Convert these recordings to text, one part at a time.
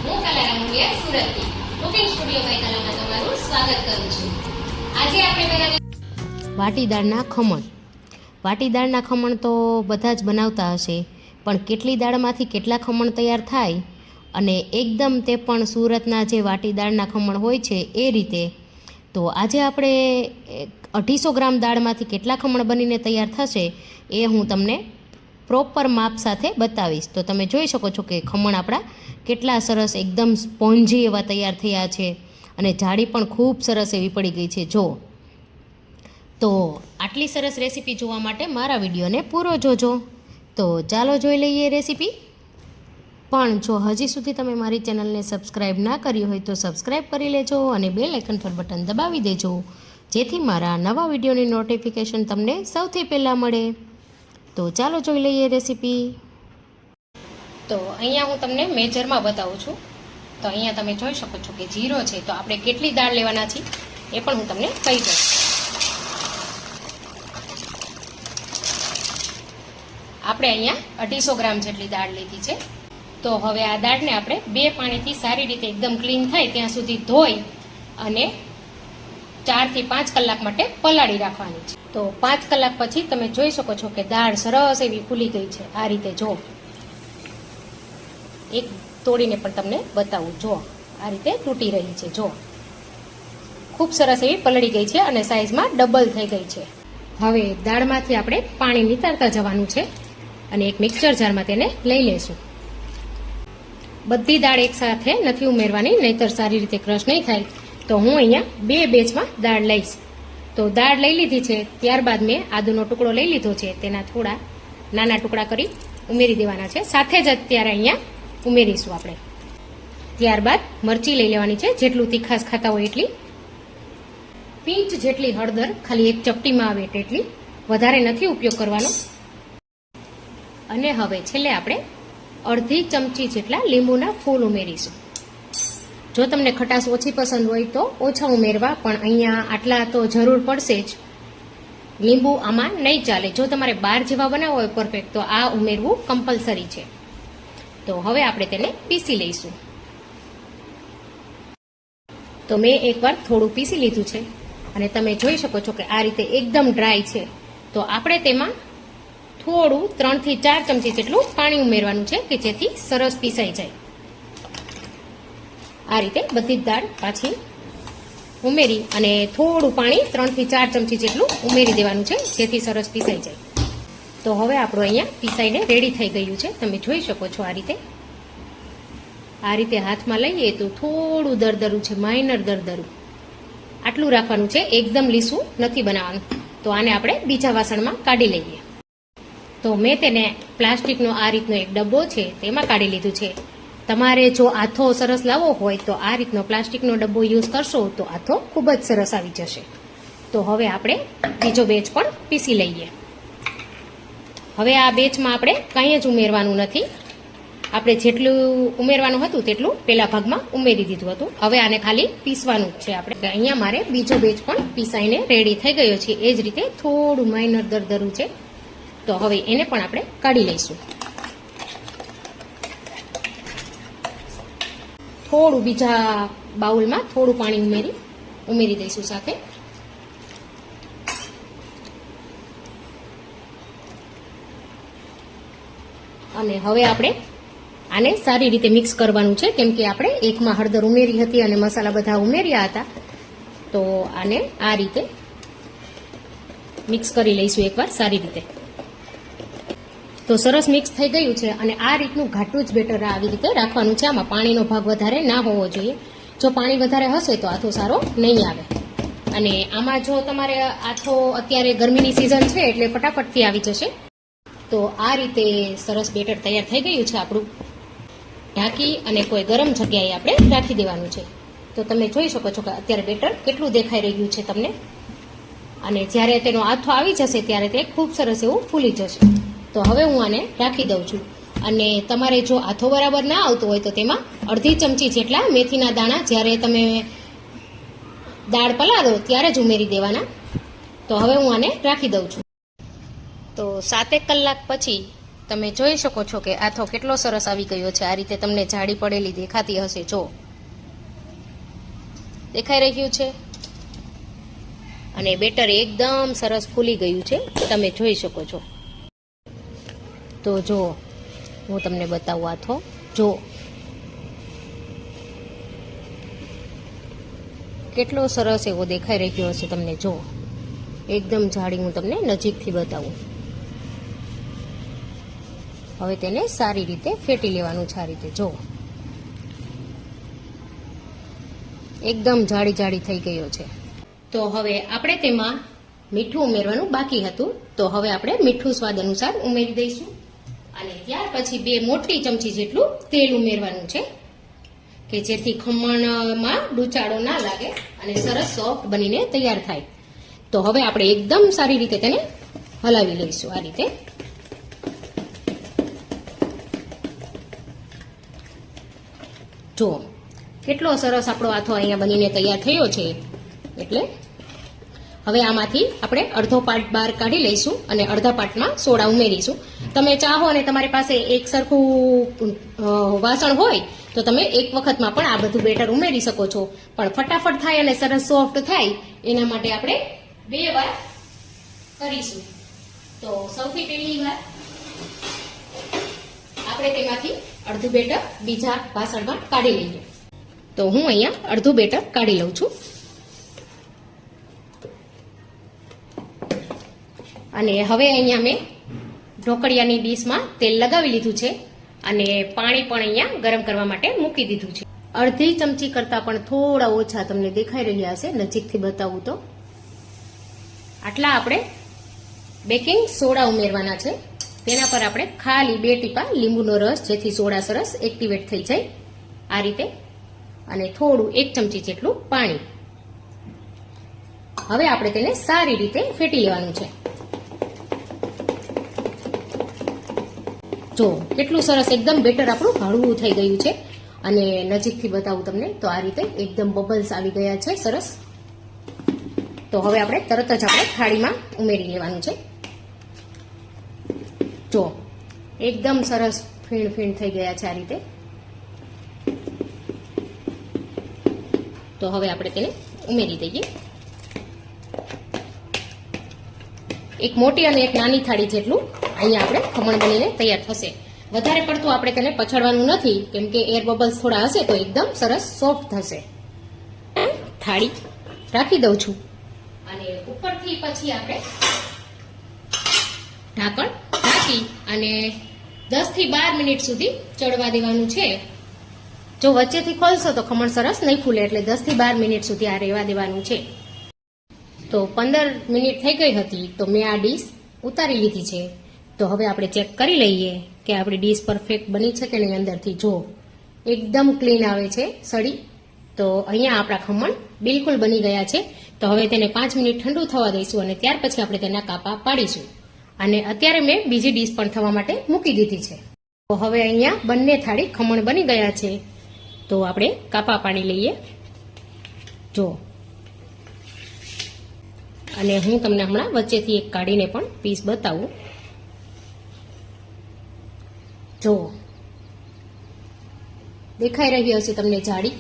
હું કલા રામુડિયા સુરતથી કુકિંગ સ્ટુડિયો કલામાં તમારું સ્વાગત કરું છું. આજે આપણે બનાવીશું વાટીદાળના ખમણ. વાટીદાળના ખમણ તો બધા જ બનાવતા હશે, પણ કેટલી દાળમાંથી કેટલા ખમણ તૈયાર થાય અને એકદમ તે પણ સુરતના જે વાટીદાળના ખમણ હોય છે એ રીતે. તો આજે આપણે 250 ગ્રામ દાળમાંથી કેટલા ખમણ બનીને તૈયાર થશે એ હું તમને પ્રોપર માપ સાથે બતાવીશ. તો તમે જોઈ શકો છો કે ખમણ આપણા કેટલા સરસ એકદમ સ્પોન્જી એવા તૈયાર થયા છે અને જાળી પણ ખૂબ સરસ એવી પડી ગઈ છે. જો તો આટલી સરસ રેસીપી જોવા માટે મારા વિડીયોને પૂરો જોજો. તો ચાલો જોઈ લઈએ રેસીપી. પણ જો હજી સુધી તમે મારી ચેનલને સબસ્ક્રાઈબ ના કરી હોય તો સબસ્ક્રાઈબ કરી લેજો અને બેલ આઇકન પર બટન દબાવી દેજો, જેથી મારા નવા વિડીયોની નોટિફિકેશન તમને સૌથી પહેલાં મળે. તો ચાલો જોઈ લઈએ રેસીપી. તો અહીંયા હું તમને મેજરમાં બતાવું છું. તો અહીંયા તમે જોઈ શકો છો કે જીરો છે, તો આપણે કેટલી દાળ લેવાના છીએ એ પણ હું તમને કહી દઉં. આપણે અહીંયા 250 ગ્રામ જેટલી દાળ લીધી છે. તો હવે આ દાળને આપણે 2 પાણીથી સારી રીતે એકદમ ક્લીન થાય ત્યાં સુધી ધોઈ અને 4 થી 5 કલાક માટે પલાળી રાખવાની છે. તો 5 કલાક પછી તમે જોઈ શકો છો કે દાળ સરસ એવી ફૂલી ગઈ છે. આ રીતે જો એક તોડીને પણ તમને બતાવું. જો આ રીતે તૂટી રહી છે. જો ખૂબ સરસ એવી પલળી ગઈ છે અને સાઈઝમાં ડબલ થઈ ગઈ છે. હવે દાળમાંથી આપણે પાણી નિતારતા જવાનું છે અને એક મિક્સર જારમાં તેને લઈ લેશું. બધી દાળ એકસાથે નથી ઉમેરવાની, નહીતર સારી રીતે ક્રશ નહીં થાય. તો હું અહીંયા 2 બેચમાં દાળ લઈશ. તો દાળ લઈ લીધી છે, ત્યારબાદ મેં આદુનો ટુકડો લઈ લીધો છે, તેના થોડા નાના ટુકડા કરી ઉમેરી દેવાના છે. સાથે જ અત્યારે અહીંયા ઉમેરીશું આપણે. ત્યારબાદ મરચી લઈ લેવાની છે, જેટલું તીખાશ ખાતા હોય એટલી. પિંચ જેટલી હળદર, ખાલી એક ચપટીમાં આવે તેટલી, વધારે નથી ઉપયોગ કરવાનો. અને હવે છેલ્લે આપણે અડધી ચમચી જેટલા લીંબુના ફૂલ ઉમેરીશું. જો તમને ખટાશ ઓછી પસંદ હોય તો ઓછા ઉમેરવા, પણ અહીંયા આટલા તો જરૂર પડશે જ. લીંબુ આમાં નહીં ચાલે. જો તમારે બાર જેવા બનાવવા હોય પરફેક્ટ, તો આ ઉમેરવું કમ્પલસરી છે. તો હવે આપણે તેને પીસી લઈશું. તો મેં એકવાર થોડું પીસી લીધું છે અને તમે જોઈ શકો છો કે આ રીતે એકદમ ડ્રાય છે. તો આપણે તેમાં થોડું 3 થી 4 ચમચી જેટલું પાણી ઉમેરવાનું છે કે જેથી સરસ પીસાઈ જાય. આ રીતે બધી જ દાળ પાછી ઉમેરી અને થોડું પાણી 3 થી 4 ચમચી જેટલું ઉમેરી દેવાનું છે, જેથી સરસ પીસાઈ જાય. તો હવે આપણું અહીંયા પીસાઈને રેડી થઈ ગયું છે. તમે જોઈ શકો છો આ રીતે હાથમાં લઈએ તો થોડું દરદરું છે, માઇનર દરદરું. આટલું રાખવાનું છે, એકદમ લીસું નથી બનાવવાનું. તો આને આપણે બીજા વાસણમાં કાઢી લઈએ. તો મેં તેને પ્લાસ્ટિકનો આ રીતનો એક ડબ્બો છે તેમાં કાઢી લીધું છે. તમારે જો આથો સરસ લાવવો હોય તો આ રીતનો પ્લાસ્ટિકનો ડબ્બો યુઝ કરશો તો આથો ખૂબ જ સરસ આવી જશે. તો હવે આપણે બીજો બેચ પણ પીસી લઈએ. હવે આ બેચમાં આપણે કંઈ જ ઉમેરવાનું નથી. આપણે જેટલું ઉમેરવાનું હતું તેટલું પેલા ભાગમાં ઉમેરી દીધું હતું. હવે આને ખાલી પીસવાનું જ છે આપણે. અહીંયા મારે બીજો બેચ પણ પીસાઈને રેડી થઈ ગયો છે. એ જ રીતે થોડું માઇનર દરદરું છે. તો હવે એને પણ આપણે કાઢી લઈશું. થોડું બીજા બાઉલમાં થોડું પાણી ઉમેરી દઈશું સાથે. અને હવે આપણે આને સારી રીતે મિક્સ કરવાનું છે, કેમ કે આપણે એકમાં હળદર ઉમેરી હતી અને મસાલા બધા ઉમેર્યા હતા. તો આને આ રીતે મિક્સ કરી લઈશું એકવાર સારી રીતે. તો સરસ મિક્સ થઈ ગયું છે અને આ રીતનું ઘાટું જ બેટર આવી રીતે રાખવાનું છે. આમાં પાણીનો ભાગ વધારે ના હોવો જોઈએ. જો પાણી વધારે હશે તો આથો સારો નહીં આવે. અને આમાં જો તમારે આથો અત્યારે ગરમીની સિઝન છે એટલે ફટાફટથી આવી જશે. તો આ રીતે સરસ બેટર તૈયાર થઈ ગયું છે આપણું. ઢાંકી અને કોઈ ગરમ જગ્યાએ આપણે રાખી દેવાનું છે. તો તમે જોઈ શકો છો કે અત્યારે બેટર કેટલું દેખાઈ રહ્યું છે તમને. અને જ્યારે તેનો આથો આવી જશે ત્યારે તે ખૂબ સરસ એવું ફૂલી જશે. તો હવે હું આને રાખી દઉં છું. અને તમારે જો આથો બરાબર ના આવતો હોય તો તેમાં અડધી ચમચી જેટલા મેથીના દાણા જ્યારે તમે દાળ પલાળો ત્યારે જ ઉમેરી દેવાના. તો હવે હું આને રાખી દઉં છું. તો 7 કલાક પછી તમે જોઈ શકો છો કે આથો કેટલો સરસ આવી ગયો છે. આ રીતે તમને જાડી પડેલી દેખાતી હશે. જો દેખાઈ રહ્યું છે. અને બેટર એકદમ સરસ ફૂલી ગયું છે, તમે જોઈ શકો છો. તો જો હું તમને બતાવું આથો. જો કેટલો સરસ એવો દેખાઈ રહ્યો હશે તમને. જો એકદમ જાડી હું તમને નજીકથી બતાવું. હવે તેને સારી રીતે ફેટી લેવાનું છે. આ રીતે જો એકદમ જાડી જાડી થઈ ગયો છે. તો હવે આપણે તેમાં મીઠું ઉમેરવાનું બાકી હતું, તો હવે આપણે મીઠું સ્વાદ અનુસાર ઉમેરી દઈશું. અને ત્યાર પછી 2 મોટી ચમચી જેટલું તેલ ઉમેરવાનું છે, કે જેથી ખમણમાં ડૂચાળો ના લાગે અને સરસ સોફ્ટ બનીને તૈયાર થાય. તો હવે આપણે એકદમ સારી રીતે તેને હલાવી લઈશું. આ રીતે જો કેટલો સરસ આપણો આથો અહીંયા બનીને તૈયાર થયો છે. એટલે હવે આમાંથી આપણે અડધો પાર્ટ બહાર કાઢી લઈશું અને અડધા પાર્ટમાં સોડા ઉમેરીશું. તમે ચાહો અને તમારી પાસે એક સરખું વાસણ હોય તો તમે એક વખતમાં પણ આ બધું બેટર ઉમેરી શકો છો, પણ ફટાફટ થાય અને સરસ સોફ્ટ થાય એના માટે આપણે 2 વાર કરીશું. તો સૌથી પહેલી વાર આપણે તેમાંથી અડધું બેટર બીજા વાસણમાં કાઢી લઈએ. તો હું અહીંયા અડધું બેટર કાઢી લઉં છું. અને હવે અહીંયા મેં ઢોકળિયાની ડીશમાં તેલ લગાવી લીધું છે અને પાણી પણ અહીંયા ગરમ કરવા માટે મૂકી દીધું છે. અડધી ચમચી કરતાં પણ થોડા ઓછા તમને દેખાઈ રહ્યા હશે, નજીકથી બતાવું તો. આટલા આપણે બેકિંગ સોડા ઉમેરવાના છે. તેના પર આપણે ખાલી 2 ટીપા લીંબુનો રસ, જેથી સોડા સરસ એક્ટિવેટ થઈ જાય આ રીતે, અને થોડું 1 ચમચી જેટલું પાણી. હવે આપણે તેને સારી રીતે ફેટી લેવાનું છે. જો કેટલું સરસ એકદમ બેટર આપણું હળવું થઈ ગયું છે. અને નજીકથી બતાવું તમને તો આ રીતે એકદમ બબલ્સ આવી ગયા છે સરસ. તો હવે આપણે તરત જ આપણે થાળીમાં ઉમેરી લેવાનું છે. જો એકદમ સરસ ફીણ ફીણ થઈ ગયા છે આ રીતે. તો હવે આપણે તેને ઉમેરી દઈએ. એક મોટી અને એક નાની થાળી જેટલું અહીંયા આપણે ખમણ બનીને તૈયાર થશે. વધારે પડતું આપણે તેને પછાડવાનું નથી, કેમ કે એર બબલ્સ થોડા હશે તો એકદમ સરસ સોફ્ટ થશે. થાળી રાખી દઉં છું અને ઉપરથી પછી આપણે ઢાંકણ ઢાંકી અને 10 થી 12 મિનિટ સુધી ચડવા દેવાનું છે. જો વચ્ચેથી ખોલશો તો ખમણ સરસ નહીં ફૂલે, એટલે 10 થી 12 મિનિટ સુધી આ રહેવા દેવાનું છે. તો 15 મિનિટ થઈ ગઈ હતી તો મેં આ ડીશ ઉતારી લીધી છે. તો હવે આપણે ચેક કરી લઈએ કે આપણી ડીશ પરફેક્ટ બની છે કે નહીં. અંદરથી જો એકદમ ક્લીન આવે છે સળી. તો અહીંયા આપણા ખમણ બિલકુલ બની ગયા છે. તો હવે તેને 5 મિનિટ ઠંડુ થવા દઈશું અને ત્યાર પછી આપણે તેના કાપા પાડીશું. અને અત્યારે મેં બીજી ડીશ પણ થવા માટે મૂકી દીધી છે. તો હવે અહીંયા બંને થાળી ખમણ બની ગયા છે. તો આપણે કાપા પાડી લઈએ. જો અને હું તમને હમણાં વચ્ચેથી એક કાઢીને પણ પીસ બતાવું. જો દેખાઈ રહી હશે તમને જાડી,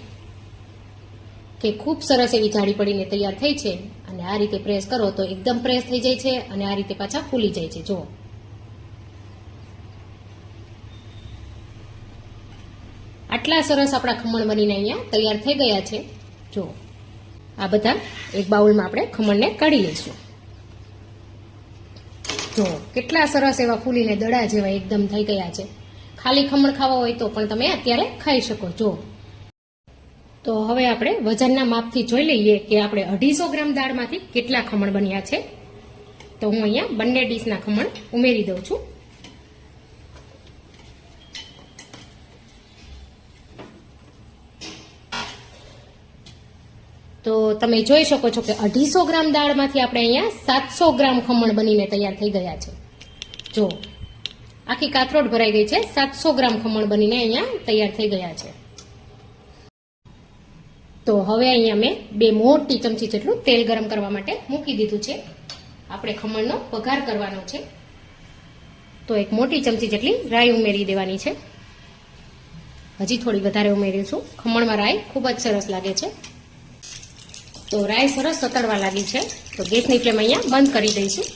કે ખૂબ સરસ એવી જાડી પડીને તૈયાર થઈ છે. અને આ રીતે પ્રેસ કરો તો એકદમ પ્રેસ થઈ જાય છે અને આ રીતે પાછા ફૂલી જાય છે. જો આટલા સરસ આપણા ખમણ બનીને અહીંયા તૈયાર થઈ ગયા છે. જો આ બધા એક બાઉલમાં આપણે ખમણને કાઢી લઈશું. જો કેટલા સરસ એવા ફૂલીને દડા જેવા એકદમ થઈ ગયા છે. ખાલી ખમણ ખાવા હોય તો પણ તમે અત્યારે ખાઈ શકો. જો તો હવે આપણે વજનના માપથી જોઈ લઈએ કે આપણે 250 ગ્રામ દાળમાંથી કેટલા ખમણ બન્યા છે. તો હું અહીંયા બંને ડીશના ખમણ ઉમેરી દઉં છું. તો તમે જોઈ શકો છો કે 250 ગ્રામ દાળમાંથી આપણે અહીંયા 700 ગ્રામ ખમણ બનીને તૈયાર થઈ ગયા છે. જો આખી કાથરોડ ભરાઈ ગઈ છે. 700 ગ્રામ ખમણ બનીને અહીંયા તૈયાર થઈ ગયા છે. તો હવે અહીંયા મેં 2 મોટી ચમચી જેટલું તેલ ગરમ કરવા માટે મૂકી દીધું છે. આપણે ખમણનો વઘાર કરવાનો છે. તો એક મોટી ચમચી જેટલી રાઈ ઉમેરી દેવાની છે. હજી થોડી વધારે ઉમેરીશું. ખમણમાં રાઈ ખૂબ જ સરસ લાગે છે. તો રાઈ સરસ તતડવા લાગી છે તો ગેસની ફ્લેમ અહીંયા બંધ કરી દઈશું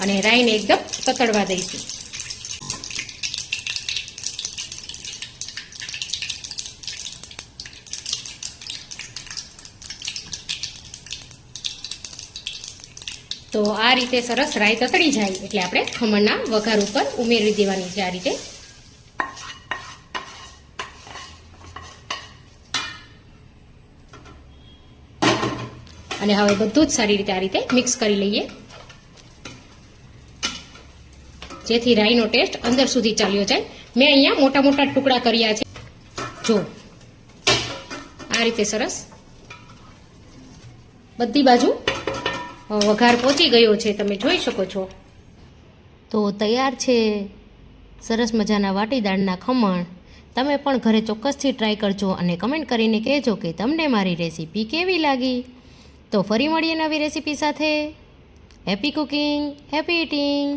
અને રાઈને એકદમ તતડવા દઈશું. તો આ રીતે સરસ રાઈ તતડી જાય એટલે આપણે ખમણના વઘાર ઉપર ઉમેરી દેવાની છે. આ રીતે અને હવે બધું જ સારી રીતે આ રીતે મિક્સ કરી લઈએ જેથી રાઈનો ટેસ્ટ અંદર સુધી ચાલ્યો જાય. મેં અહીંયા મોટા મોટા ટુકડા કર્યા છે. જો આ રીતે સરસ બધી બાજુ વઘાર પહોંચી ગયો છે, તમે જોઈ શકો છો. તો તૈયાર છે સરસ મજાના વાટીદાળના ખમણ. તમે પણ ઘરે ચોક્કસથી ટ્રાય કરજો અને કમેન્ટ કરીને કહેજો કે તમને મારી રેસીપી કેવી લાગી. તો ફરી મળીએ નવી રેસીપી સાથે. Happy cooking, happy eating.